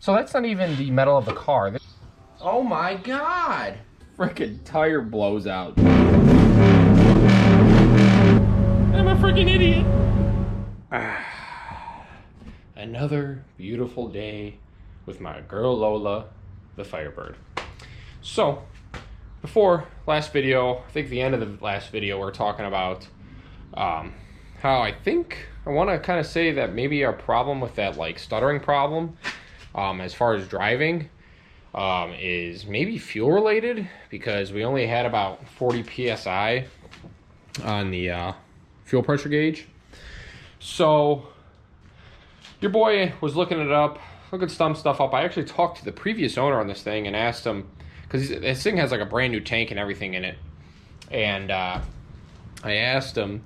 So that's not even the metal of the car. Oh my god! Freaking tire blows out. I'm a freaking idiot. Another beautiful day with my girl Lola, the Firebird. So, before last video, I think the end of the last video, we're talking about how I want to kind of say that maybe our problem with that like stuttering problem as far as driving is maybe fuel related, because we only had about 40 psi on the fuel pressure gauge. So your boy was looking it up, looking some stuff up. I actually talked to the previous owner on this thing and asked him, because this thing has like a brand new tank and everything in it, and I asked him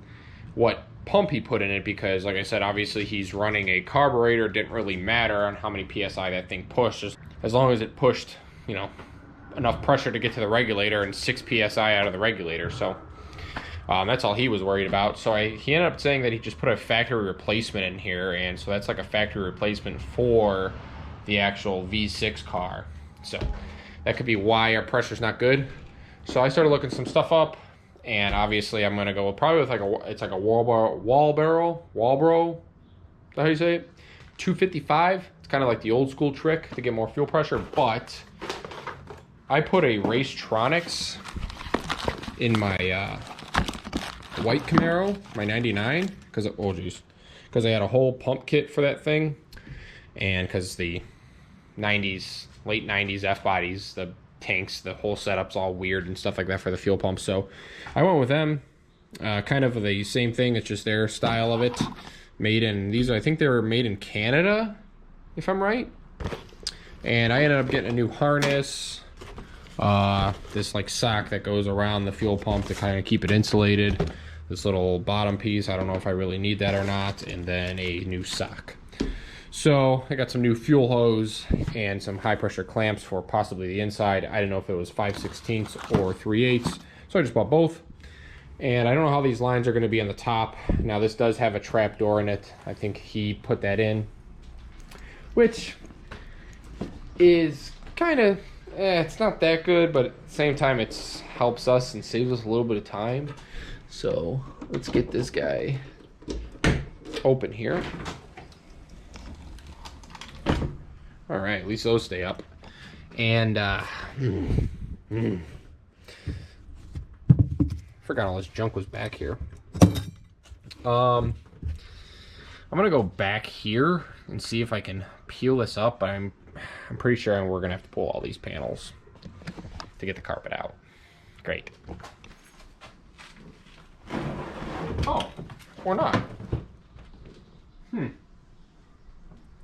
what pump he put in it, because like I said, obviously he's running a carburetor. It didn't really matter on how many psi that thing pushed, as long as it pushed, you know, enough pressure to get to the regulator and 6 psi out of the regulator. So that's all he was worried about. So he ended up saying that he just put a factory replacement in here, and so that's like a factory replacement for the actual V6 car. So that could be why our pressure's not good. So I started looking some stuff up, and obviously I'm gonna go probably with it's like a Walbro, is that how you say it? 255. It's kind of like the old school trick to get more fuel pressure, but I put a Racetronics in my white Camaro, my 99, because I had a whole pump kit for that thing, and because the 90s, late 90s F bodies, the tanks, the whole setup's all weird and stuff like that for the fuel pump. So I went with them, kind of the same thing. It's just their style of it, made in I think they were made in Canada, if I'm right. And I ended up getting a new harness, this like sock that goes around the fuel pump to kind of keep it insulated, this little bottom piece, I don't know if I really need that or not, and then a new sock. So I got some new fuel hose and some high pressure clamps for possibly the inside. I didn't know if it was 5/16 or 3/8, so I just bought both. And I don't know how these lines are going to be on the top. Now this does have a trap door in it. I think he put that in, which is kind of, it's not that good, but at the same time it helps us and saves us a little bit of time. So let's get this guy open here. All right, at least those stay up. And forgot all this junk was back here. I'm gonna go back here and see if I can peel this up, but I'm pretty sure we're gonna have to pull all these panels to get the carpet out. Great. Oh, or not.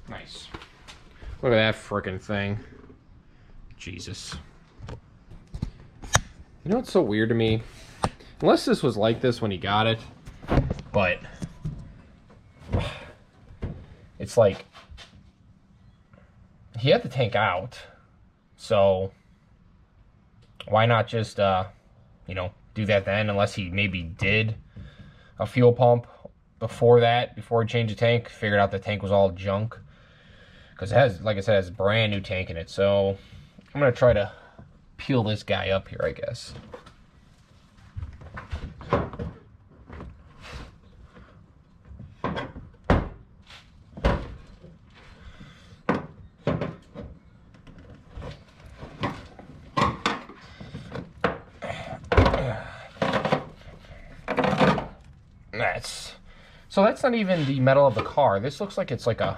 Nice. Look at that frickin' thing. Jesus. You know what's so weird to me? Unless this was like this when he got it, but it's like he had the tank out, so why not just you know, do that then, unless he maybe did a fuel pump before that, before he changed the tank, figured out the tank was all junk, because it has, like I said, it has a brand new tank in it. So I'm gonna try to peel this guy up here, I guess. So that's not even the metal of the car. This looks like it's like a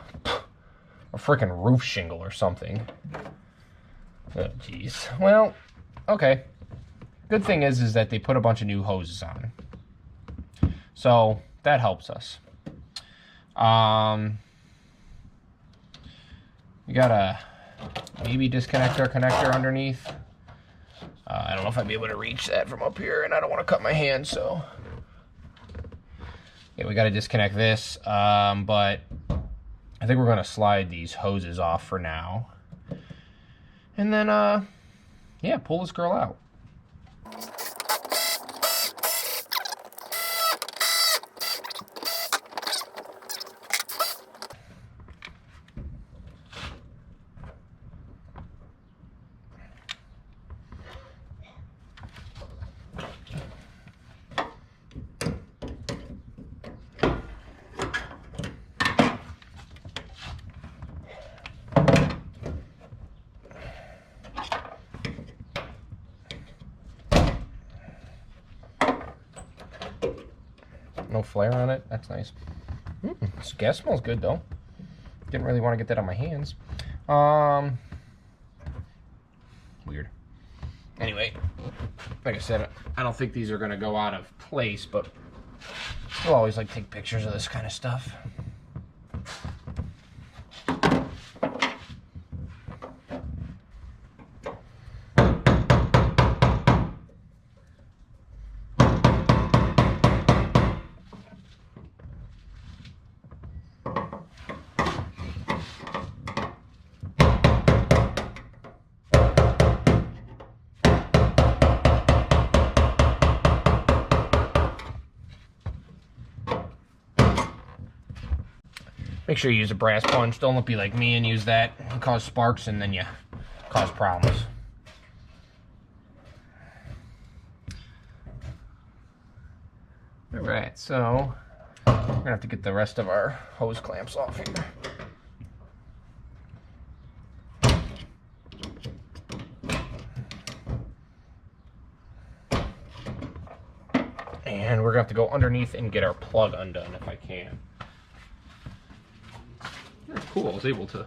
freaking roof shingle or something. Oh, jeez. Well, okay. Good thing is that they put a bunch of new hoses on, so that helps us. We got a maybe disconnect our connector underneath. I don't know if I'd be able to reach that from up here, and I don't want to cut my hand, so yeah, we got to disconnect this. But I think we're going to slide these hoses off for now, and then yeah, pull this girl out. no flare on it. That's nice. This gas smells good though. Didn't really want to get that on my hands. Weird. Anyway, like I said, I don't think these are going to go out of place, but I'll always like take pictures of this kind of stuff. Make sure you use a brass punch. Don't be like me and use that and cause sparks, and then you cause problems. Alright, so we're going to have to get the rest of our hose clamps off here. And we're going to have to go underneath and get our plug undone if I can. Cool, I was able to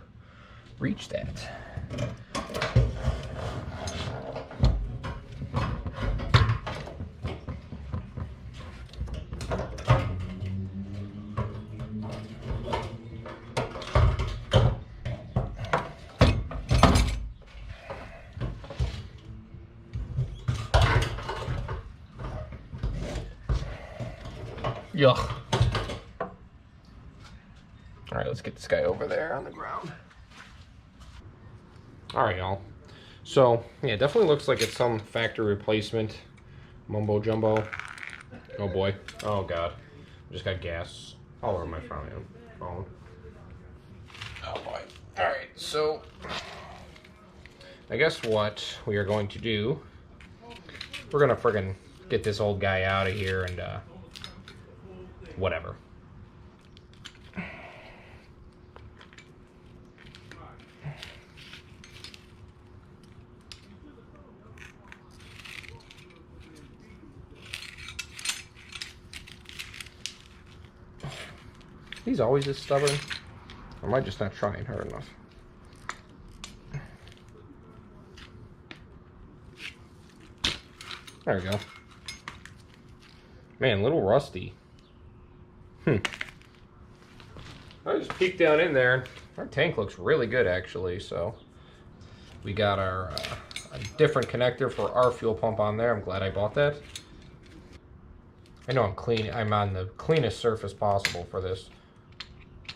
reach that. Yuck. Alright, let's get this guy over there on the ground. Alright, y'all. So, yeah, it definitely looks like it's some factory replacement. Mumbo jumbo. Oh boy. Oh god. I just got gas all over my phone. Oh boy. Alright, so I guess what we are going to do, we're gonna friggin' get this old guy out of here and whatever. He's always this stubborn. Or am I just not trying hard enough? There we go. Man, a little rusty. I just peeked down in there. Our tank looks really good, actually. So we got our a different connector for our fuel pump on there. I'm glad I bought that. I know I'm on the cleanest surface possible for this.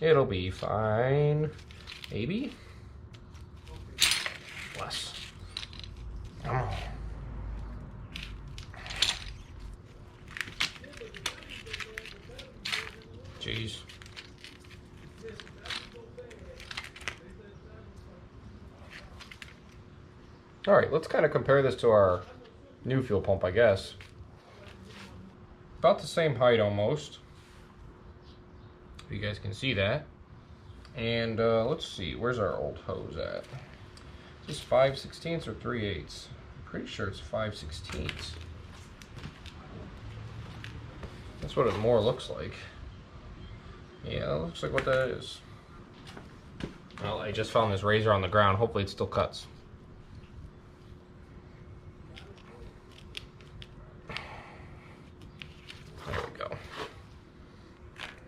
It'll be fine. Maybe? Less. Oh. Jeez. Alright, let's kind of compare this to our new fuel pump, I guess. About the same height almost. If you guys can see that. And let's see, where's our old hose at? Is this 5/16 or 3/8? I'm pretty sure it's 5/16. That's what it more looks like. Yeah, that looks like what that is. Well, I just found this razor on the ground. Hopefully it still cuts. There we go.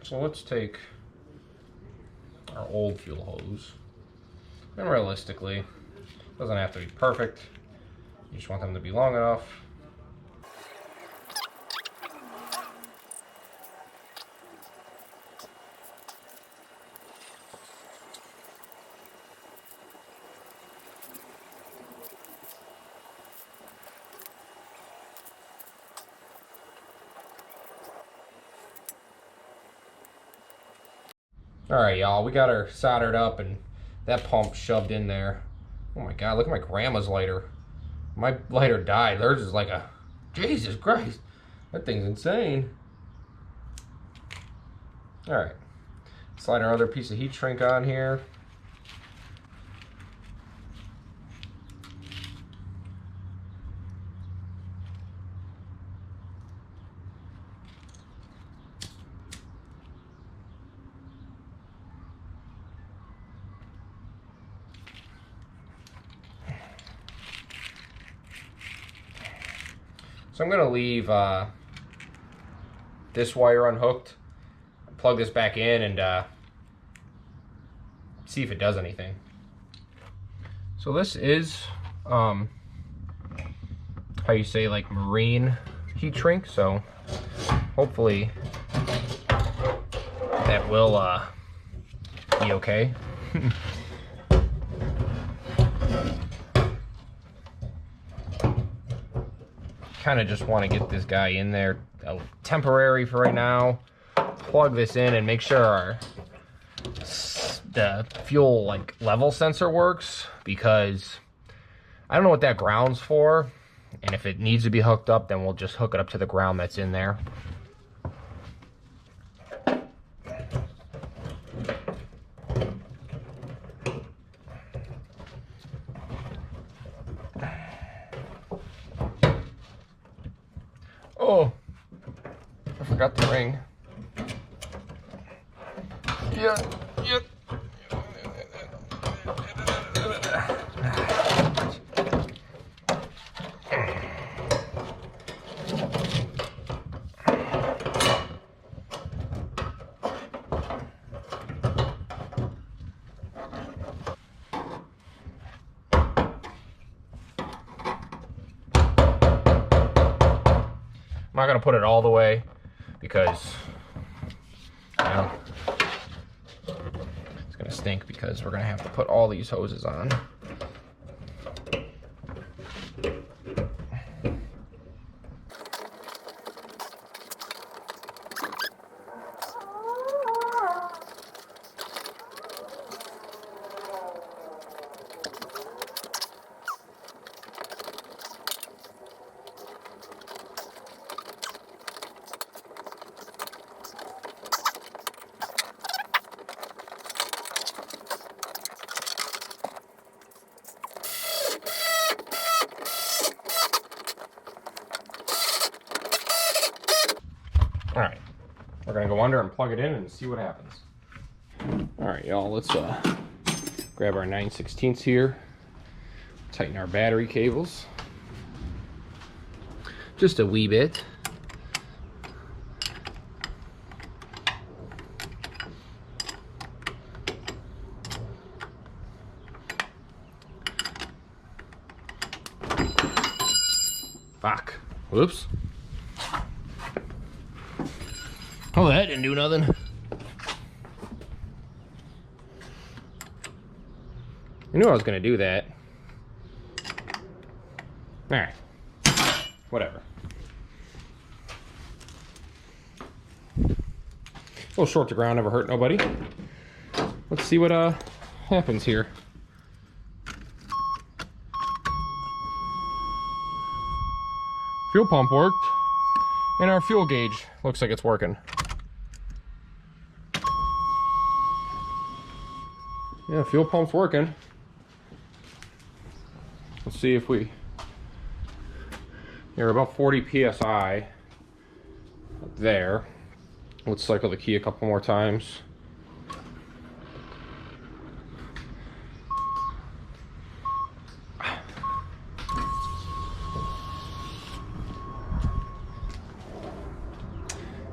So let's take our old fuel hose. And realistically, it doesn't have to be perfect. You just want them to be long enough. Alright, y'all, we got her soldered up and that pump shoved in there. Oh my god, look at my grandma's lighter. My lighter died. Theirs is like a... Jesus Christ. That thing's insane. Alright. Slide our other piece of heat shrink on here. So I'm going to leave this wire unhooked, plug this back in, and see if it does anything. So this is, how you say, like marine heat shrink, so hopefully that will be okay. Kind of just want to get this guy in there temporary for right now. Plug this in and make sure the fuel like level sensor works, because I don't know what that ground's for, and if it needs to be hooked up, then we'll just hook it up to the ground that's in there. Oh, I forgot the ring. Yeah. I'm not going to put it all the way because, you know, it's going to stink, because we're going to have to put all these hoses on. All right, we're gonna go under and plug it in and see what happens. All right, y'all, let's grab our 9/16 here, tighten our battery cables just a wee bit. Fuck, whoops. Oh, that didn't do nothing. I knew I was going to do that. Alright. Whatever. A little short to ground, never hurt nobody. Let's see what happens here. Fuel pump worked, and our fuel gauge looks like it's working. Yeah, fuel pump's working. Let's see if we... You're about 40 psi up there. Let's cycle the key a couple more times.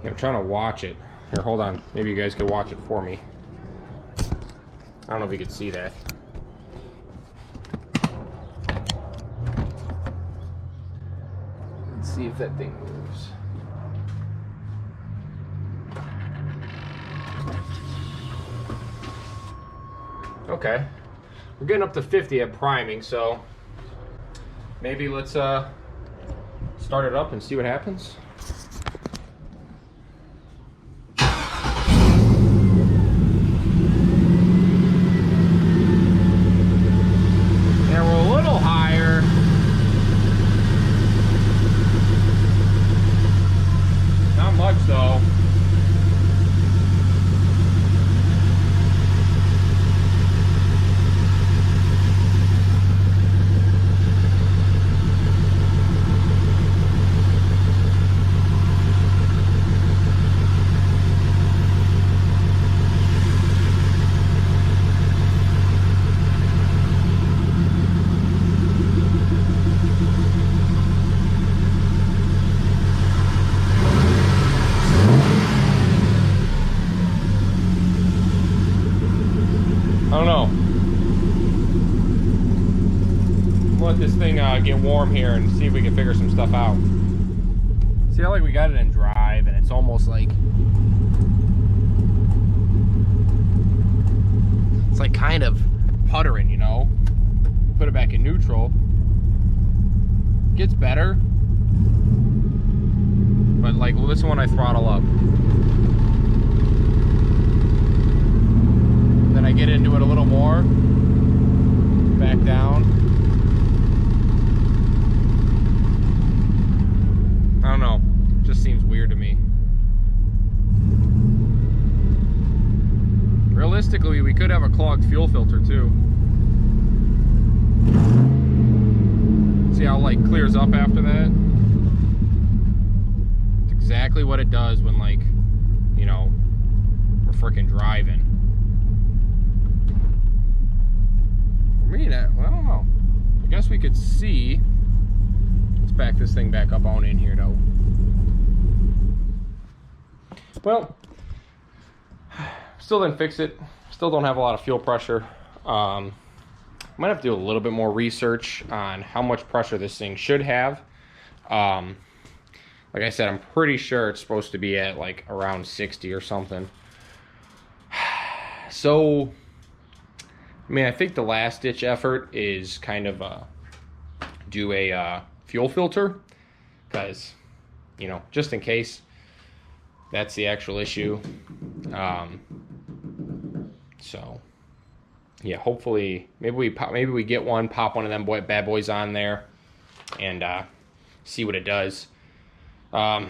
Yeah, I'm trying to watch it. Here, hold on. Maybe you guys could watch it for me. I don't know if you can see that. Let's see if that thing moves. Okay. We're getting up to 50 at priming, so maybe let's start it up and see what happens. So let this thing get warm here and see if we can figure some stuff out. See how like we got it in drive and it's almost like it's like kind of puttering, you know. Put it back in neutral. Gets better. But like, well, this one I throttle up. Then I get into it a little more. Back down. I don't know. It just seems weird to me. Realistically, we could have a clogged fuel filter too. See how it like clears up after that? It's exactly what it does when, like, you know, we're freaking driving. I mean, well, I don't know. I guess we could see. Let's back this thing back up on in here though. Well, still didn't fix it. Still don't have a lot of fuel pressure. Might have to do a little bit more research on how much pressure this thing should have. Like I said, I'm pretty sure it's supposed to be at like around 60 or something. So, I mean, I think the last ditch effort is kind of do a fuel filter, because, you know, just in case that's the actual issue. So yeah, hopefully maybe we get one, pop one of them bad boys on there, and see what it does. Not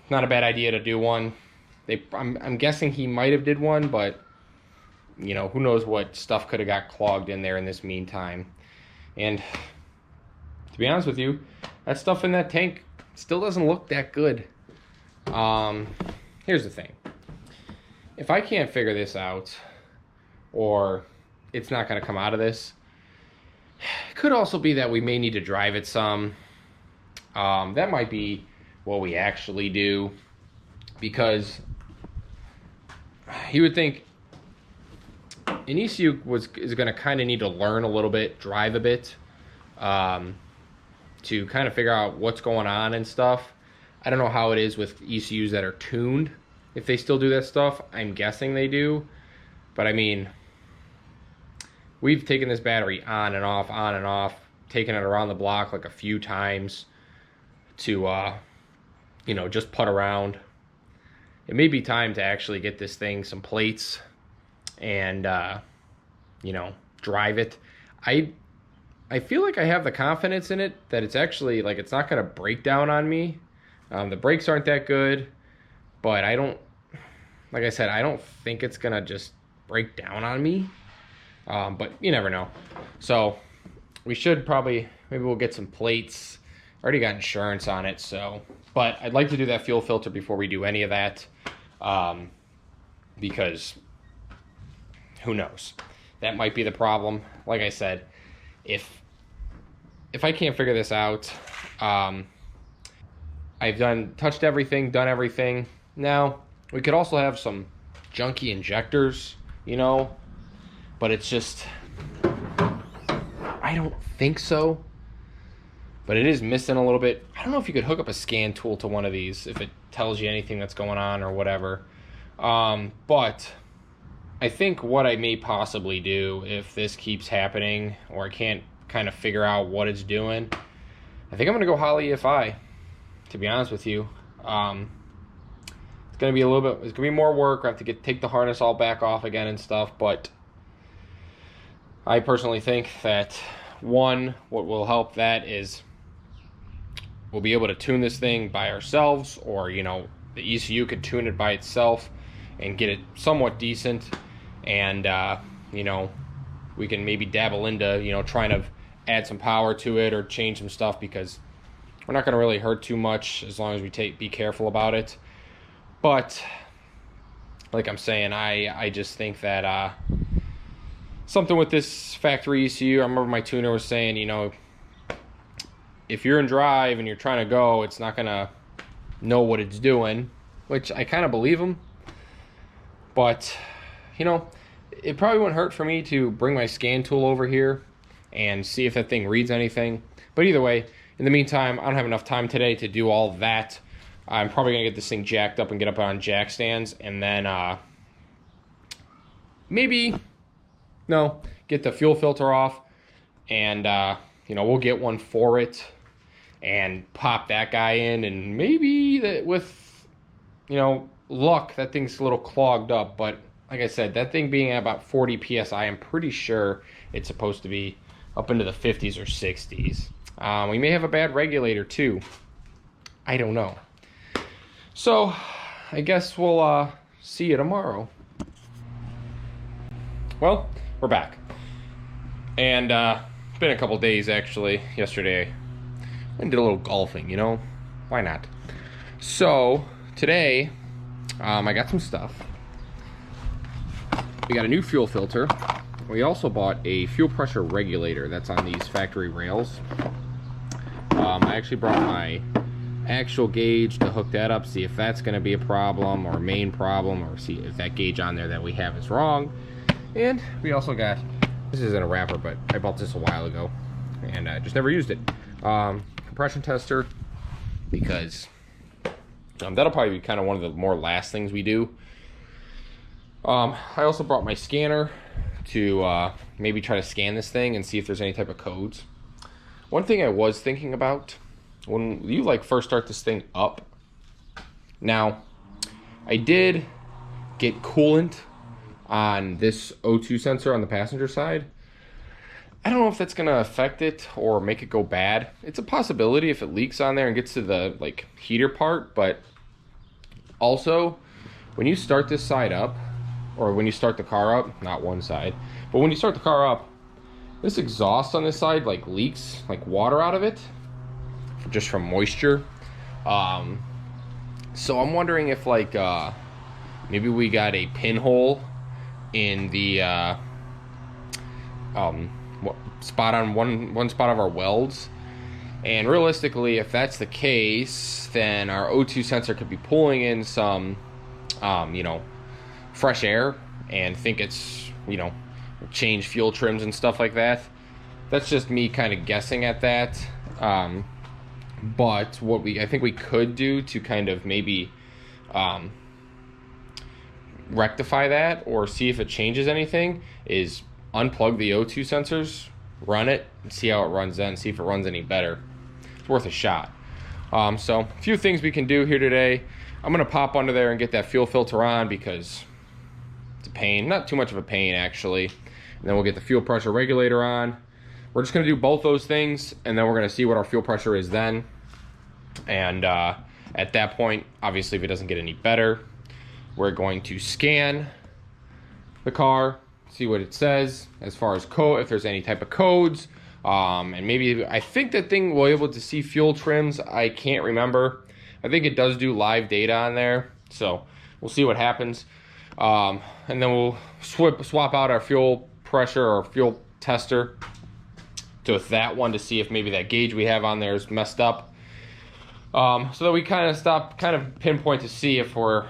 a bad idea to do one. I'm guessing he might have did one, but you know, who knows what stuff could have got clogged in there in this meantime. And to be honest with you, that stuff in that tank still doesn't look that good. Here's the thing. If I can't figure this out, or it's not going to come out of this, it could also be that we may need to drive it some. That might be what we actually do, because you would think an ECU is going to kind of need to learn a little bit, drive a bit, to kind of figure out what's going on and stuff. I don't know how it is with ECUs that are tuned, if they still do that stuff. I'm guessing they do. But I mean, we've taken this battery on and off, taken it around the block like a few times to, you know, just putt around. It may be time to actually get this thing some plates and, you know, drive it. I feel like I have the confidence in it that it's actually, like, it's not going to break down on me. The brakes aren't that good, but I don't, like I said, I don't think it's going to just break down on me. But you never know. So we should probably, maybe we'll get some plates. Already got insurance on it, so, but I'd like to do that fuel filter before we do any of that, because who knows? That might be the problem. Like I said, if I can't figure this out, I've touched everything, done everything. Now, we could also have some junky injectors, you know, but it's just, I don't think so. But it is missing a little bit. I don't know if you could hook up a scan tool to one of these, if it tells you anything that's going on or whatever. But I think what I may possibly do, if this keeps happening, or I can't kind of figure out what it's doing, I think I'm going to go Holley EFI, to be honest with you. It's going to be a little bit, it's going to be more work. I have to take the harness all back off again and stuff, but I personally think that, one, what will help that is we'll be able to tune this thing by ourselves, or, you know, the ECU could tune it by itself and get it somewhat decent, and, you know, we can maybe dabble into, you know, trying to add some power to it or change some stuff, because we're not going to really hurt too much as long as we be careful about it. But like I'm saying, I just think that something with this factory ECU, I remember my tuner was saying, you know, if you're in drive and you're trying to go, it's not going to know what it's doing, which I kind of believe him. But, you know, it probably wouldn't hurt for me to bring my scan tool over here and see if that thing reads anything. But either way, in the meantime, I don't have enough time today to do all that. I'm probably going to get this thing jacked up and get up on jack stands, and then get the fuel filter off, and we'll get one for it and pop that guy in, and maybe that with luck, that thing's a little clogged up. But like I said, that thing being at about 40 psi, I'm pretty sure it's supposed to be up into the 50s or 60s. We may have a bad regulator too. I don't know. So I guess we'll see you tomorrow. Well, we're back. And it's been a couple days actually. Yesterday I did a little golfing, why not? So today I got some stuff. We got a new fuel filter. We also bought a fuel pressure regulator that's on these factory rails. I actually brought my actual gauge to hook that up, see if that's going to be a problem or a main problem, or see if that gauge on there that we have is wrong. And we also got, this isn't a wrapper, but I bought this a while ago and I just never used it. Compression tester, because that'll probably be kind of one of the more last things we do. I also brought my scanner to maybe try to scan this thing and see if there's any type of codes. One thing I was thinking about, when you first start this thing up, now I did get coolant on this O2 sensor on the passenger side. I don't know if that's gonna affect it or make it go bad. It's a possibility if it leaks on there and gets to the heater part, but also when you start this side up, or when you start the car up, not one side, but when you start the car up, this exhaust on this side leaks water out of it just from moisture. So I'm wondering if maybe we got a pinhole in the spot on one spot of our welds. And realistically, if that's the case, then our O2 sensor could be pulling in some fresh air and think it's change fuel trims and stuff like that. That's just me kind of guessing at that. But what I think we could do to kind of maybe rectify that or see if it changes anything is unplug the O2 sensors, run it, and see how it runs then, see if it runs any better. It's worth a shot. So a few things we can do here today. I'm gonna pop under there and get that fuel filter on because it's a pain, not too much of a pain actually. And then we'll get the fuel pressure regulator on. We're just gonna do both those things, and then we're gonna see what our fuel pressure is then. And at that point, obviously if it doesn't get any better, we're going to scan the car, see what it says as far as code, if there's any type of codes. And maybe, I think that thing will be able to see fuel trims. I can't remember. I think it does do live data on there. So we'll see what happens. And then we'll swap out our fuel pressure or fuel tester to that one to see if maybe that gauge we have on there is messed up. So that we kind of pinpoint to see if we're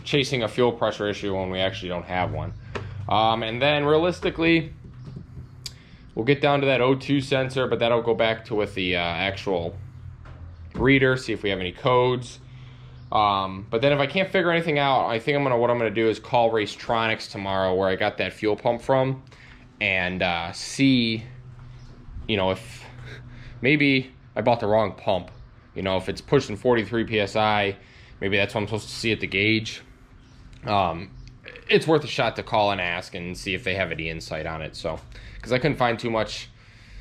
chasing a fuel pressure issue when we actually don't have one. And then realistically, we'll get down to that O2 sensor, but that'll go back to with the actual reader, see if we have any codes. But then if I can't figure anything out, I think what I'm gonna do is call Racetronics tomorrow, where I got that fuel pump from, and see, if maybe I bought the wrong pump. If it's pushing 43 psi, maybe that's what I'm supposed to see at the gauge. It's worth a shot to call and ask and see if they have any insight on it. So, because I couldn't find too much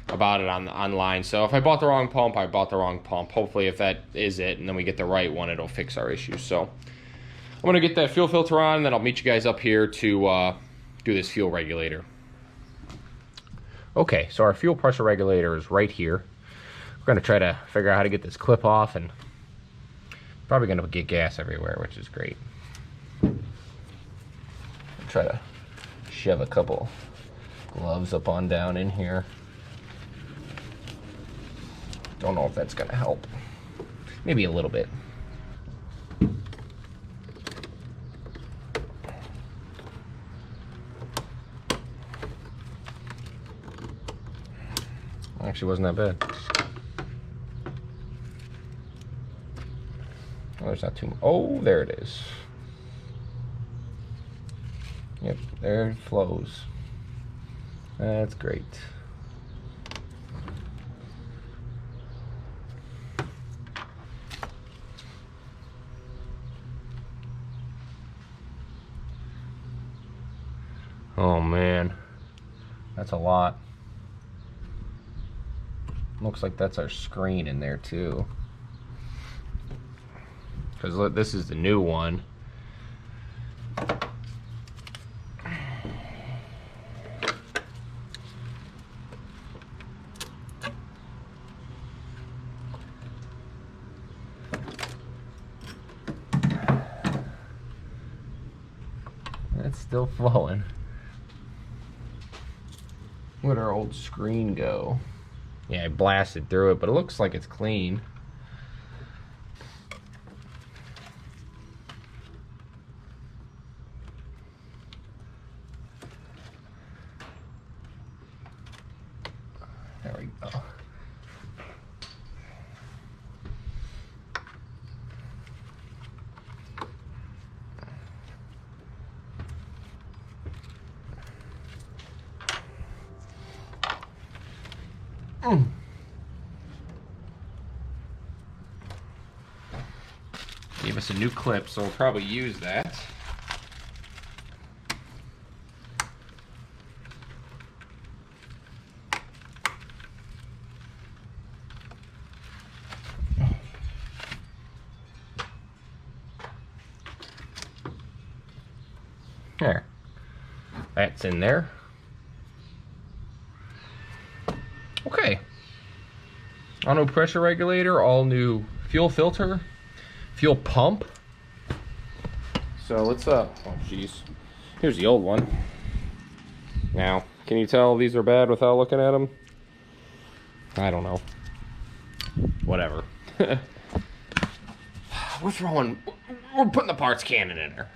about it online. So if I bought the wrong pump, I bought the wrong pump. Hopefully if that is it, and then we get the right one, it'll fix our issue. So I'm gonna get that fuel filter on, and then I'll meet you guys up here to do this fuel regulator. Okay, so our fuel pressure regulator is right here. We're gonna try to figure out how to get this clip off, and probably gonna get gas everywhere, which is great. Try to shove a couple gloves up on down in here. Don't know if that's gonna help. Maybe a little bit. Actually wasn't that bad. Oh, there's not too much. Oh, there it is. Yep, there it flows. That's great. Oh man, that's a lot. Looks like that's our screen in there too. Because look, this is the new one. That's still flowing. Where'd our old screen go? Yeah, I blasted through it, but it looks like it's clean. There we go. Gave us a new clip, so we'll probably use that. There. That's in there. Okay. All new pressure regulator, all new fuel filter, fuel pump. So let's oh geez. Here's the old one. Now, can you tell these are bad without looking at them? I don't know. Whatever. We're putting the parts cannon in there.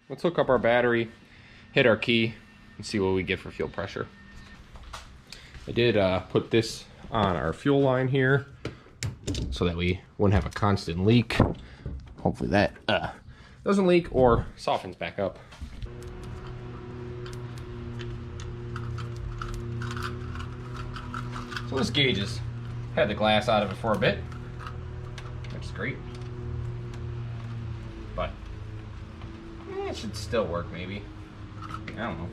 Let's hook up our battery, hit our key, and see what we get for fuel pressure. I did put this on our fuel line here so that we wouldn't have a constant leak. Hopefully that doesn't leak or softens back up. So this gauge has had the glass out of it for a bit, which is great. But it should still work maybe. I don't know.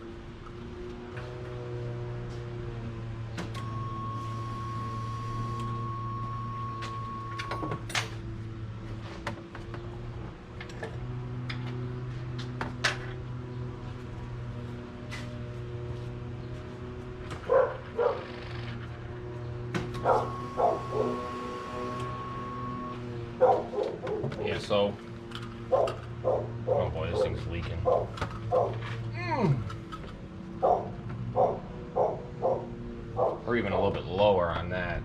Yeah, so, oh boy, this thing's leaking. Or even a little bit lower on that.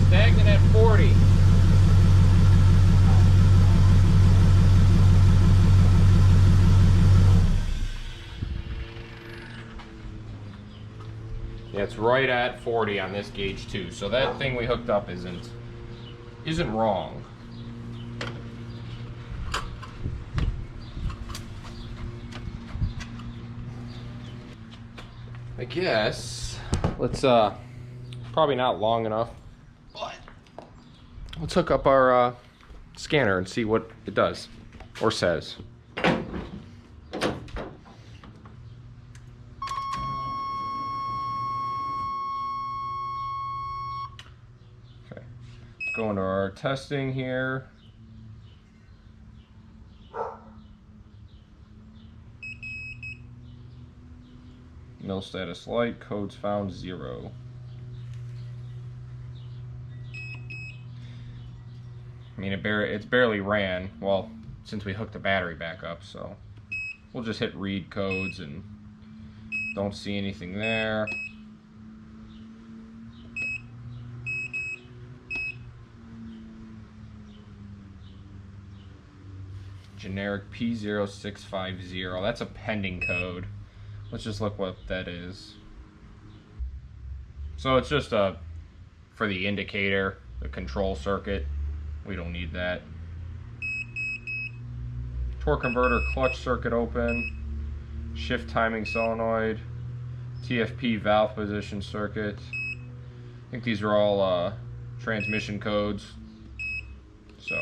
Stagnant at 40. Yeah, it's right at 40 on this gauge too. So that thing we hooked up isn't wrong. I guess let's probably not long enough, but let's hook up our scanner and see what it does or says. Go into our testing here. Mill status light, codes found 0. I mean, it's barely ran, well, since we hooked the battery back up, so we'll just hit read codes and don't see anything there. Generic P0650, that's a pending code. Let's just look what that is. So it's just for the indicator, the control circuit. We don't need that. Torque converter clutch circuit open. Shift timing solenoid. TFP valve position circuit. I think these are all transmission codes. So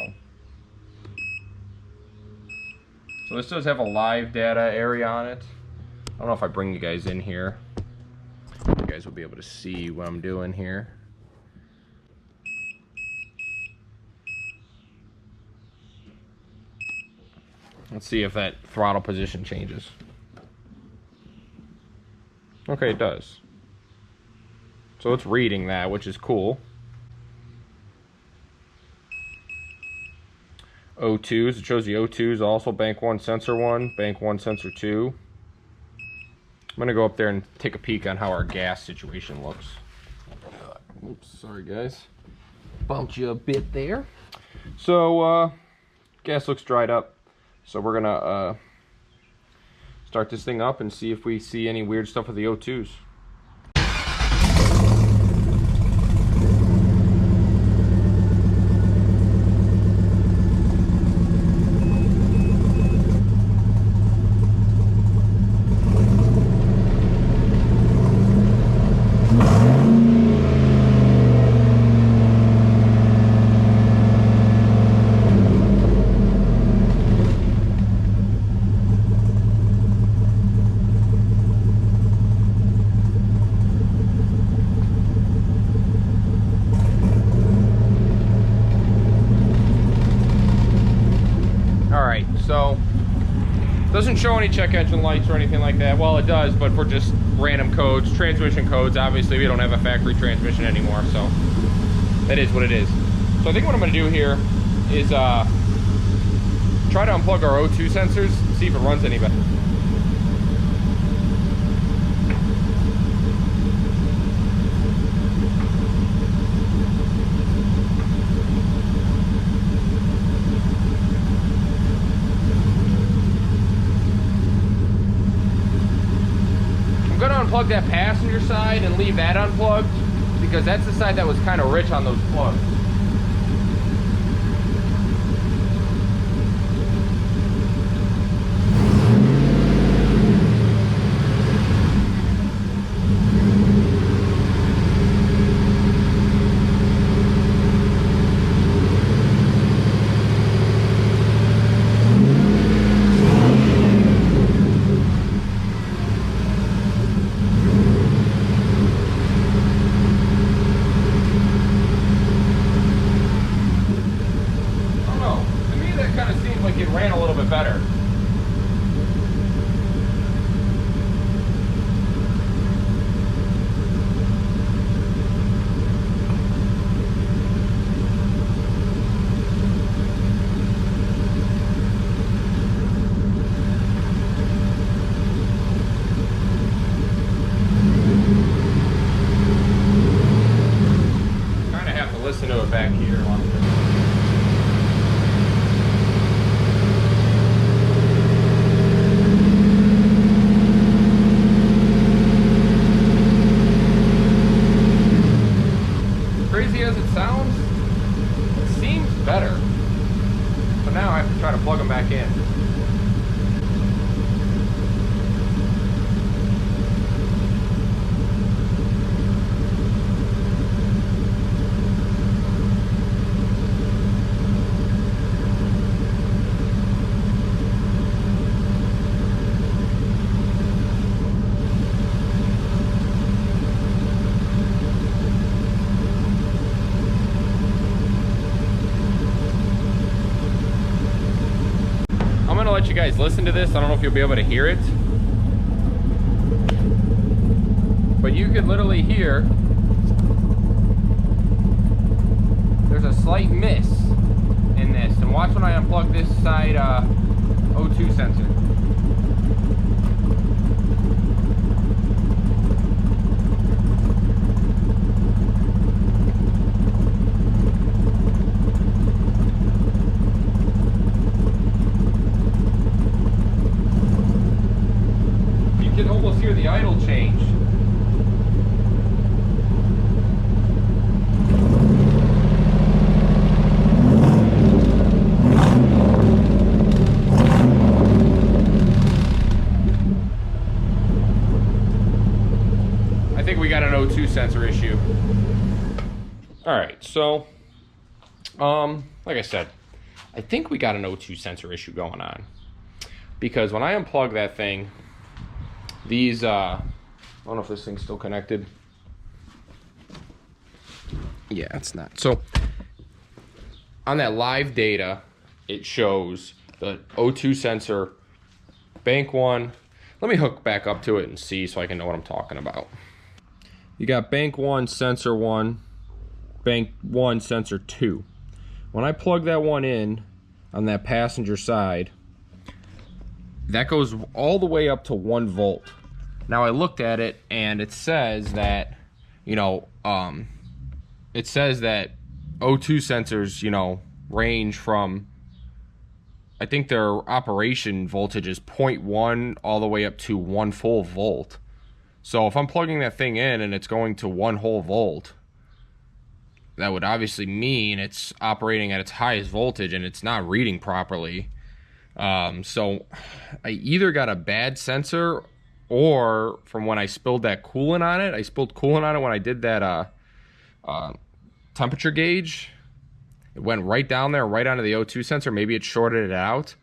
this does have a live data area on it. I don't know if I bring you guys in here. You guys will be able to see what I'm doing here. Let's see if that throttle position changes. Okay, it does. So it's reading that, which is cool. O2s, it shows the O2s, also bank 1 sensor 1, bank 1 sensor 2. I'm gonna go up there and take a peek on how our gas situation looks. Oops, sorry guys. Bumped you a bit there. So gas looks dried up. So we're gonna start this thing up and see if we see any weird stuff with the O2s. So doesn't show any check engine lights or anything like that. Well, it does, but for just random codes, transmission codes. Obviously we don't have a factory transmission anymore, so that is what it is. So I think what I'm going to do here is try to unplug our O2 sensors, see if it runs any better. Unplug that passenger side and leave that unplugged because that's the side that was kind of rich on those plugs. Ran a little bit better. Kind of have to listen to it back here. Crazy as it sounds, it seems better. So now I have to try to plug them back in. let you guys listen to this. I don't know if you'll be able to hear it. But you could literally hear there's a slight miss in this. And watch when I unplug this side O2 sensor. You can almost hear the idle change. We got an O2 sensor issue. All right, so like I said, I think we got an O2 sensor issue going on, because when I unplug that thing, these I don't know if this thing's still connected. Yeah, it's not. So on that live data, it shows the O2 sensor bank 1. Let me hook back up to it and see so I can know what I'm talking about. You got bank 1, sensor 1, bank 1, sensor 2. When I plug that one in on that passenger side, that goes all the way up to 1 volt. Now I looked at it and it says that, you know, it says that O2 sensors, you know, range from, I think their operation voltage is 0.1 all the way up to 1 full volt. So if I'm plugging that thing in and it's going to 1 whole volt, that would obviously mean it's operating at its highest voltage and it's not reading properly. So I either got a bad sensor, or from when I spilled that coolant on it, I spilled coolant on it when I did that temperature gauge. It went right down there, right onto the O2 sensor. Maybe it shorted it out.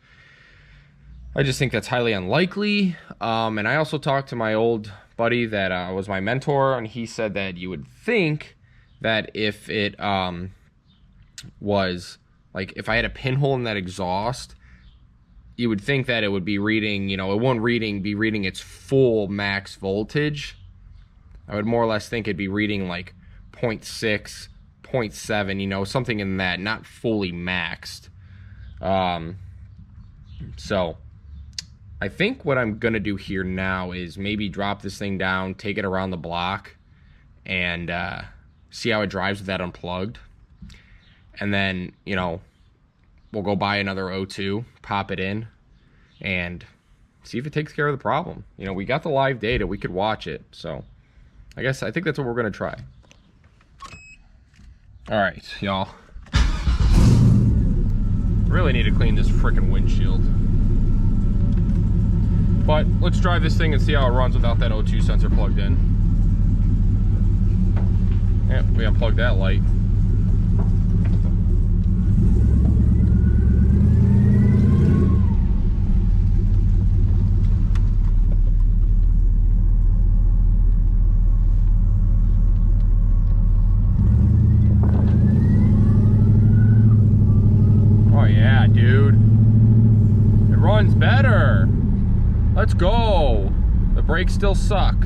I just think that's highly unlikely. And I also talked to my old buddy that was my mentor, and he said that you would think that if it was like, if I had a pinhole in that exhaust, you would think that it would be reading, you know, it won't be reading its full max voltage. I would more or less think it'd be reading like 0.6, 0.7, you know, something in that, not fully maxed. So I think what I'm gonna do here now is maybe drop this thing down, take it around the block, and see how it drives with that unplugged. And then, you know, we'll go buy another O2, pop it in, and see if it takes care of the problem. You know, we got the live data, we could watch it. So I think that's what we're gonna try. All right, y'all. Really need to clean this frickin' windshield. But let's drive this thing and see how it runs without that O2 sensor plugged in. Yeah, we unplugged that light. Oh yeah, dude. It runs better. Let's go. The brakes still suck.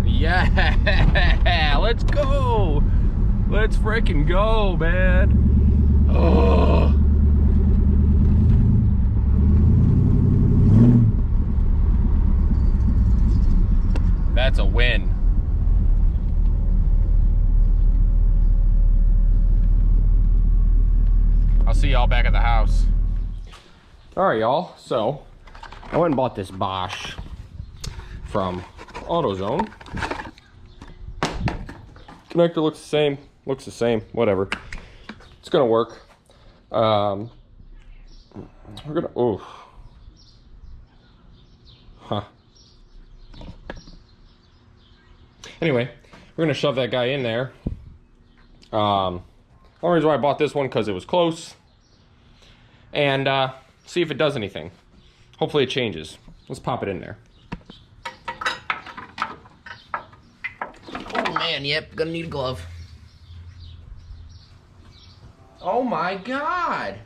Yeah, let's go. Let's freaking go, man. Oh. That's a win. I'll see y'all back at the house. All right, y'all. So I went and bought this Bosch from AutoZone. Connector looks the same, whatever. It's gonna work. We're gonna, oh. Huh. Anyway, we're gonna shove that guy in there. Only reason why I bought this one, because it was close. And see if it does anything. Hopefully it changes. Let's pop it in there. again. Yep, gonna need a glove. Oh my God.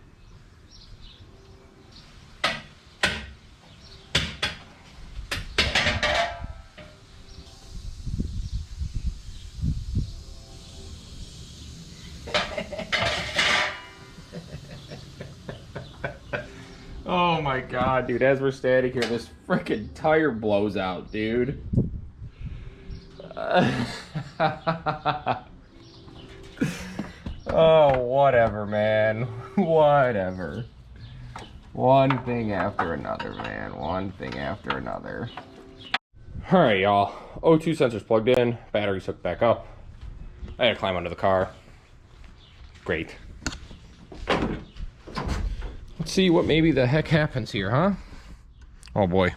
Oh my God, dude, as we're standing here, this freaking tire blows out, dude. Oh, whatever, man. Whatever. One thing after another, man. One thing after another. Alright, y'all. O2 sensor's plugged in. Battery's hooked back up. I had to climb under the car. Great. Let's see what maybe the heck happens here, huh? Oh boy.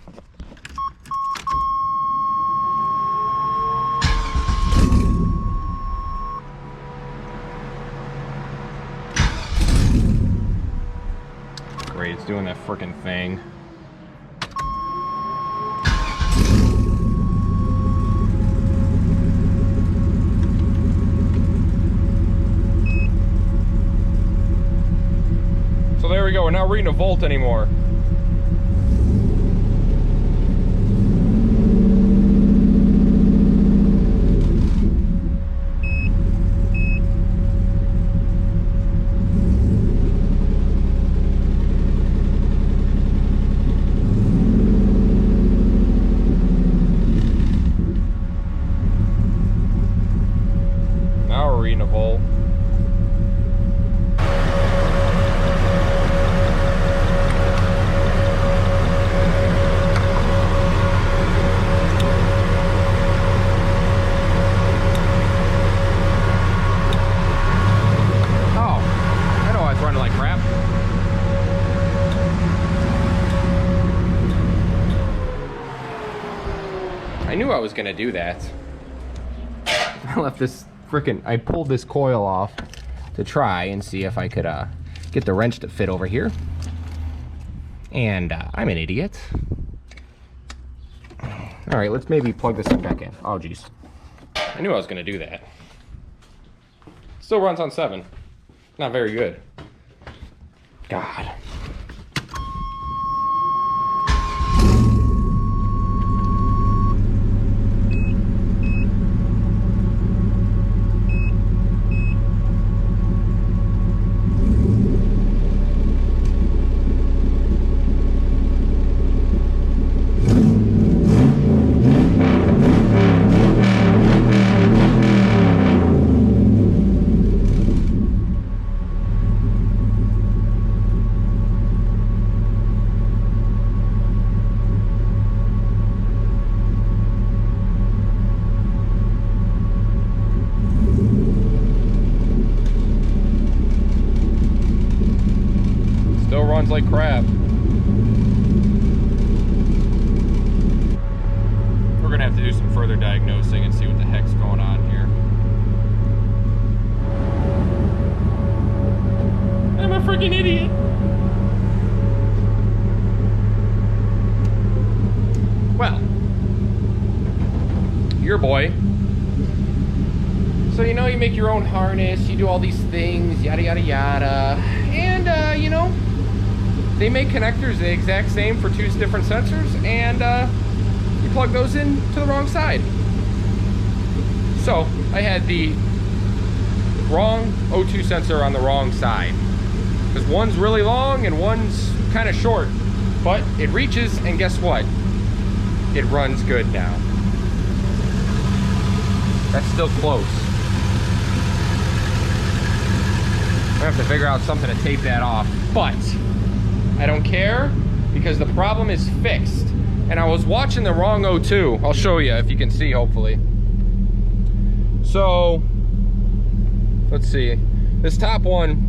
Great, it's doing that frickin' thing. So there we go, we're not reading a volt anymore. Now we're reading a volt. I knew I was gonna do that. I left this I pulled this coil off to try and see if I could get the wrench to fit over here. And I'm an idiot. All right, let's maybe plug this back in. Oh geez, I knew I was gonna do that. Still runs on 7. Not very good. God. Runs like crap. We're gonna have to do some further diagnosing and see what the heck's going on here. I'm a freaking idiot. Well, your boy. So you know, you make your own harness, you do all these things, yada yada yada, and you know, they make connectors the exact same for 2 different sensors, and you plug those in to the wrong side. So I had the wrong O2 sensor on the wrong side, because one's really long and one's kind of short, but it reaches, and guess what? It runs good now. That's still close. I have to figure out something to tape that off, but I don't care, because the problem is fixed. And I was watching the wrong O2. I'll show you if you can see, hopefully. So, let's see. This top one,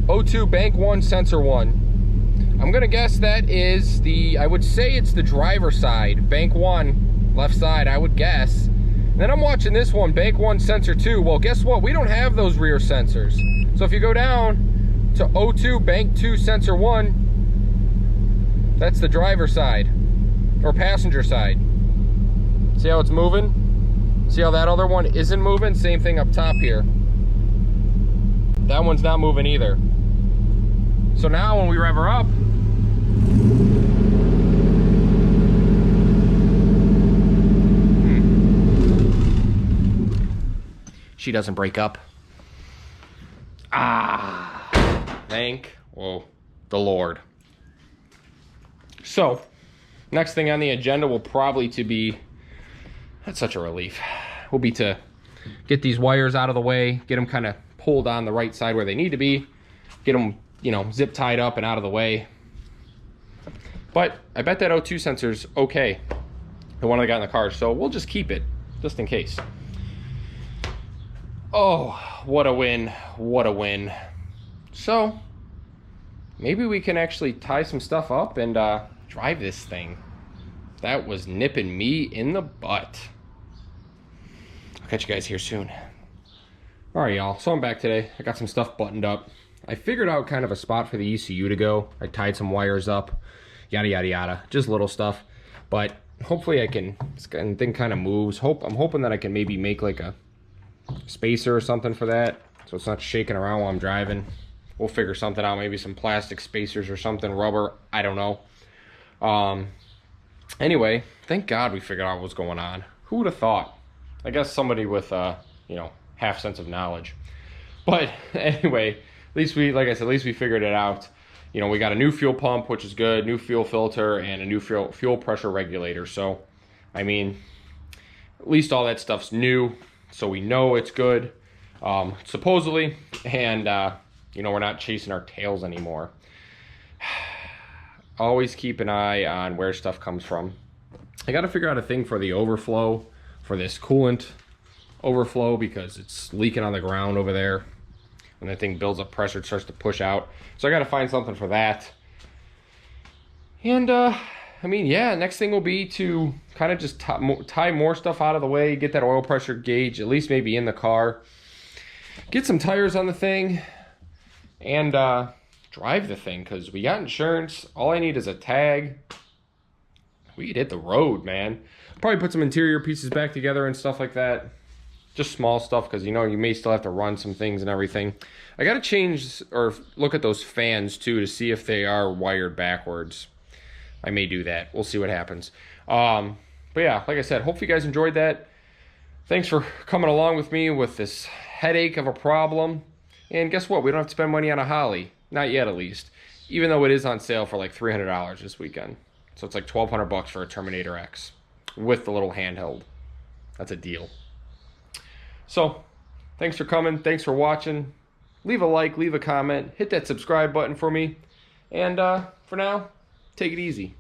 O2 bank 1 sensor 1. I'm gonna guess that is I would say it's the driver side, bank 1, left side, I would guess. And then I'm watching this one, bank 1 sensor 2. Well, guess what? We don't have those rear sensors. So if you go down to O2 bank 2 sensor 1, that's the driver side or passenger side. See how it's moving? See how that other one isn't moving? Same thing up top here. That one's not moving either. So now when we rev her up, she doesn't break up. Thank the Lord. So, next thing on the agenda will probably to be, that's such a relief, will be to get these wires out of the way, get them kind of pulled on the right side where they need to be, get them, you know, zip tied up and out of the way. But I bet that O2 sensor's okay, the one I got in the car, so we'll just keep it, just in case. Oh, what a win, what a win. So, maybe we can actually tie some stuff up and drive this thing. That was nipping me in the butt. I'll catch you guys here soon. All right, y'all, so I'm back today. I got some stuff buttoned up. I figured out kind of a spot for the ECU to go. I tied some wires up, yada, yada, yada, just little stuff. But hopefully I can, this thing kind of moves. I'm hoping that I can maybe make like a spacer or something for that, so it's not shaking around while I'm driving. We'll figure something out, maybe some plastic spacers or something, rubber, I don't know. Anyway, thank God we figured out what's going on. Who would have thought? I guess somebody with you know, half sense of knowledge. But anyway, at least we, like I said, at least we figured it out. You know, we got a new fuel pump, which is good, new fuel filter, and a new fuel pressure regulator. So, I mean, at least all that stuff's new, so we know it's good, supposedly, and you know, we're not chasing our tails anymore. Always keep an eye on where stuff comes from. I got to figure out a thing for the overflow, for this coolant overflow, because it's leaking on the ground over there. When that thing builds up pressure, it starts to push out. So I got to find something for that. And I mean, yeah, next thing will be to kind of just tie more stuff out of the way, get that oil pressure gauge, at least maybe in the car, get some tires on the thing, and drive the thing, because we got insurance. All I need is a tag. We could hit the road, man. Probably put some interior pieces back together and stuff like that. Just small stuff, because you know, you may still have to run some things and everything. I got to change or look at those fans too to see if they are wired backwards. I may do that. We'll see what happens. But yeah, like I said, hope you guys enjoyed that. Thanks for coming along with me with this headache of a problem. And guess what? We don't have to spend money on a Holly. Not yet, at least. Even though it is on sale for like $300 this weekend. So it's like $1,200 for a Terminator X with the little handheld. That's a deal. So, thanks for coming. Thanks for watching. Leave a like, leave a comment, hit that subscribe button for me. And for now, take it easy.